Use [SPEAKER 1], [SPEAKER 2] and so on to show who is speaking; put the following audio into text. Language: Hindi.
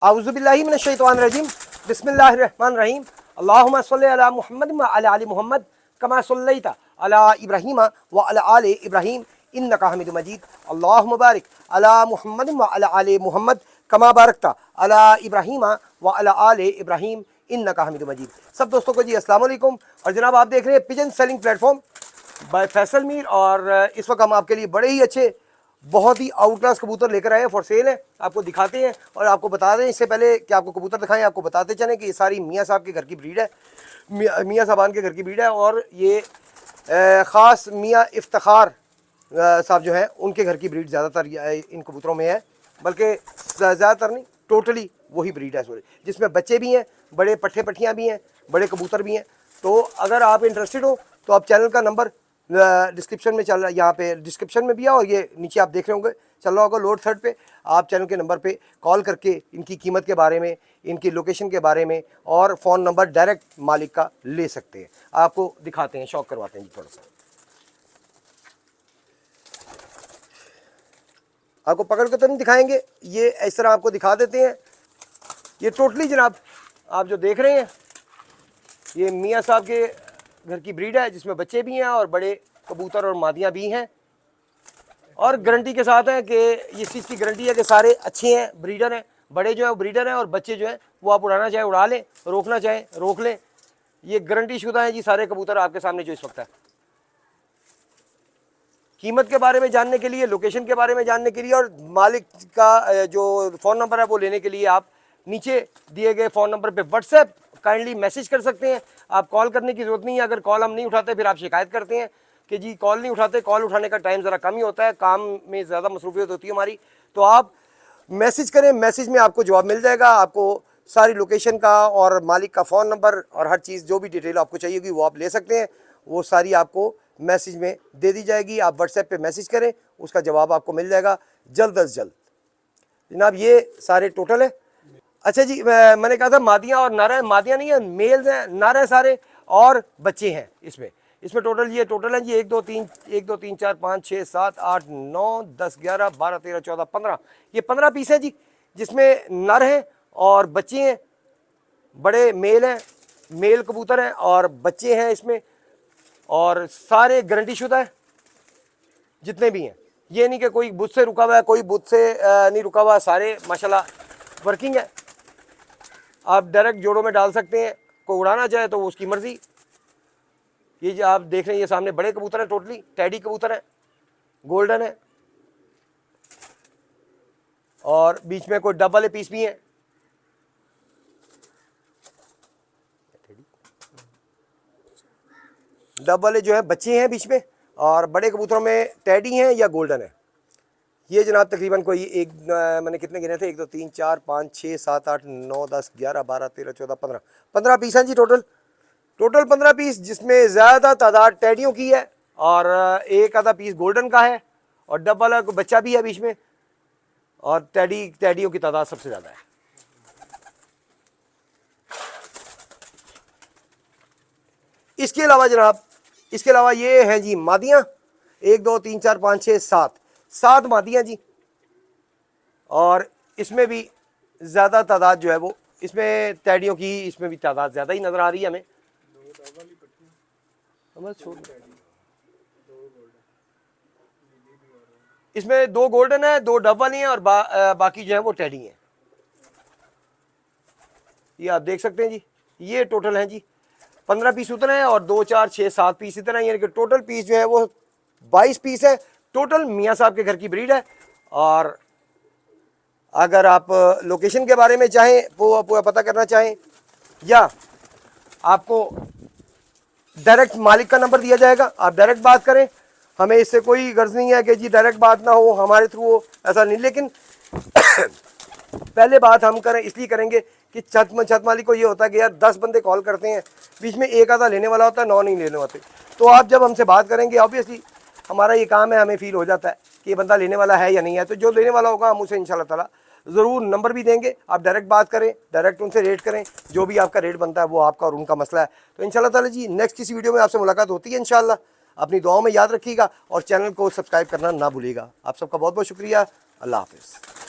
[SPEAKER 1] औज़ुबिल्लाहि मिनश्शैतानिर्रजीम बिस्मिल्लाहिर्रहमानिर्रहीम अल्लाहुम्मा सल्लि अला मुहम्मद व अला आलि मुहम्मद कमा सल्लैता अला इब्राहीम व अला आलि इब्राहीम इन्नका हमीदुम मजीद अल्लाहुम्मा बारिक अला मुहम्मद व अला आलि मुहम्मद कमा बारकता अला इब्राहीम व अला आलि इब्राहीम इन्नका हमीदुम मजीद। सब दोस्तों को जी अस्सलाम वालेकुम। और जनाब आप देख रहे हैं pigeon selling platform bye Faisal Mir. और इस वक्त हम आपके लिए बड़े ही अच्छे बहुत ही आउट क्लास कबूतर लेकर आए हैं, फॉर सेल है। आपको दिखाते हैं और आपको बता दें इससे पहले कि आपको कबूतर दिखाएं, आपको बताते चलें कि ये सारी मियाँ साहब के घर की ब्रीड है, मियाँ साहबान के घर की ब्रीड है। और ये ख़ास मियाँ इफ्तिखार साहब जो हैं उनके घर की ब्रीड ज़्यादातर इन कबूतरों में है, बल्कि ज़्यादातर नहीं टोटली वही ब्रीड है सॉरी, जिसमें बच्चे भी हैं, बड़े पट्ठे पट्ठियाँ भी हैं, बड़े कबूतर भी हैं। तो अगर आप इंटरेस्टेड हो तो आप चैनल का नंबर डिस्क्रिप्शन में चल रहा है, यहाँ पे डिस्क्रिप्शन में भी है और ये नीचे आप देख रहे होंगे चल रहा होगा लोड थर्ड पे। आप चैनल के नंबर पे कॉल करके इनकी कीमत के बारे में, इनकी लोकेशन के बारे में और फ़ोन नंबर डायरेक्ट मालिक का ले सकते हैं। आपको दिखाते हैं, शौक करवाते हैं जी थोड़ा सा। आपको पकड़ कर तो नहीं दिखाएंगे, ये इस तरह आपको दिखा देते हैं। ये टोटली जनाब आप जो देख रहे हैं ये मियाँ साहब के घर की ब्रीड है, जिसमें बच्चे भी हैं और बड़े कबूतर और मादियाँ भी हैं। और गारंटी के साथ है कि इस चीज़ की गारंटी है कि सारे अच्छे हैं, ब्रीडर हैं, बड़े जो है वो ब्रीडर हैं और बच्चे जो हैं वो आप उड़ाना चाहें उड़ा लें, रोकना चाहें रोक लें। ये गारंटी शुदा है जी सारे कबूतर आपके सामने जो इस वक्त है। कीमत के बारे में जानने के लिए, लोकेशन के बारे में जानने के लिए और मालिक का जो फ़ोन नंबर है वो लेने के लिए आप नीचे दिए गए फ़ोन नंबर पे व्हाट्सएप काइंडली मैसेज कर सकते हैं। आप कॉल करने की ज़रूरत नहीं है। अगर कॉल हम नहीं उठाते फिर आप शिकायत करते हैं कि जी कॉल नहीं उठाते, कॉल उठाने का टाइम ज़रा कम ही होता है, काम में ज़्यादा मसरूफियत होती है हमारी। तो आप मैसेज करें, मैसेज में आपको जवाब मिल जाएगा। आपको सारी लोकेशन का और मालिक का फ़ोन नंबर और हर चीज़ जो भी डिटेल आपको चाहिए होगी वो आप ले सकते हैं। वो सारी आपको मैसेज में दे दी जाएगी। आप व्हाट्सएप पे मैसेज करें, उसका जवाब आपको मिल जाएगा जल्द अज जल्द। जनाब ये सारे टोटल है। अच्छा जी, मैंने कहा था मादियाँ और नर है, मादियाँ नहीं है, मेल्स हैं, नर है सारे और बच्चे हैं इसमें टोटल ये टोटल है जी 1 2 3 4 5 6 7 8 9 10 11 12 13 14 15, ये 15 पीस है जी, जिसमें नर हैं और बच्चे हैं, बड़े मेल हैं, मेल कबूतर हैं और बच्चे हैं इसमें। और सारे गारंटी शुदा है जितने भी हैं। ये नहीं कि कोई बुत से रुका हुआ है, कोई बुत से नहीं रुका हुआ, सारे माशाल्लाह वर्किंग है। आप डायरेक्ट जोड़ों में डाल सकते हैं, कोई उड़ाना चाहे तो उसकी मर्जी। ये जो आप देख रहे हैं ये सामने बड़े कबूतर हैं, टोटली टैडी कबूतर हैं, गोल्डन है और बीच में कोई डब वाले पीस भी हैं। डब वाले जो है बच्चे हैं बीच में और बड़े कबूतरों में टैडी हैं या गोल्डन है। ये जनाब तकरीबन कोई एक मैंने कितने गिने थे, 1 2 3 4 5 6 7 8 9 10 11 12 13 14 15 पीस हैं जी टोटल 15 पीस, जिसमें ज़्यादा तादाद टैडियों की है और एक आधा पीस गोल्डन का है और डब वाला को बच्चा भी है बीच में और टैडियों की तादाद सबसे ज़्यादा है। इसके अलावा जनाब इसके अलावा ये हैं जी मादियाँ, 1 2 3 4 5 6 7 मादियाँ जी। और इसमें भी ज़्यादा तादाद जो है वो इसमें टैडियों की इसमें भी तादाद ज़्यादा ही नज़र आ रही है हमें। इसमें 2 गोल्डन है, 2 डब वाली हैं और बाकी जो है वो टैडी हैं। ये आप देख सकते हैं जी, ये टोटल हैं जी 15 पीस उतने हैं और 2 4 6 7 पीस इतना है, यानी कि टोटल पीस जो है वो 22 पीस है। टोटल मियाँ साहब के घर की ब्रीड है। और अगर आप लोकेशन के बारे में चाहें वो पता करना चाहें या आपको डायरेक्ट मालिक का नंबर दिया जाएगा, आप डायरेक्ट बात करें। हमें इससे कोई गर्ज नहीं है कि जी डायरेक्ट बात ना हो हमारे थ्रू हो, ऐसा नहीं। लेकिन पहले बात हम करें इसलिए करेंगे कि छत मालिक को ये होता है कि यार 10 बंदे कॉल करते हैं, बीच में एक आधा लेने वाला होता है, 9 नहीं लेने होते। तो आप जब हमसे बात करेंगे ऑब्वियसली हमारा ये काम है, हमें फील हो जाता है कि ये बंदा लेने वाला है या नहीं है। तो जो लेने वाला होगा हम उसे इंशाल्लाह ताला ज़रूर नंबर भी देंगे। आप डायरेक्ट बात करें, डायरेक्ट उनसे रेट करें, जो भी आपका रेट बनता है वो आपका और उनका मसला है। तो इंशाल्लाह ताला जी नेक्स्ट किसी वीडियो में आपसे मुलाकात होती है इंशाल्लाह। अपनी दुआओं में याद रखिएगा और चैनल को सब्सक्राइब करना ना भूलिएगा। आप सबका बहुत बहुत शुक्रिया। अल्लाह हाफ़िज़।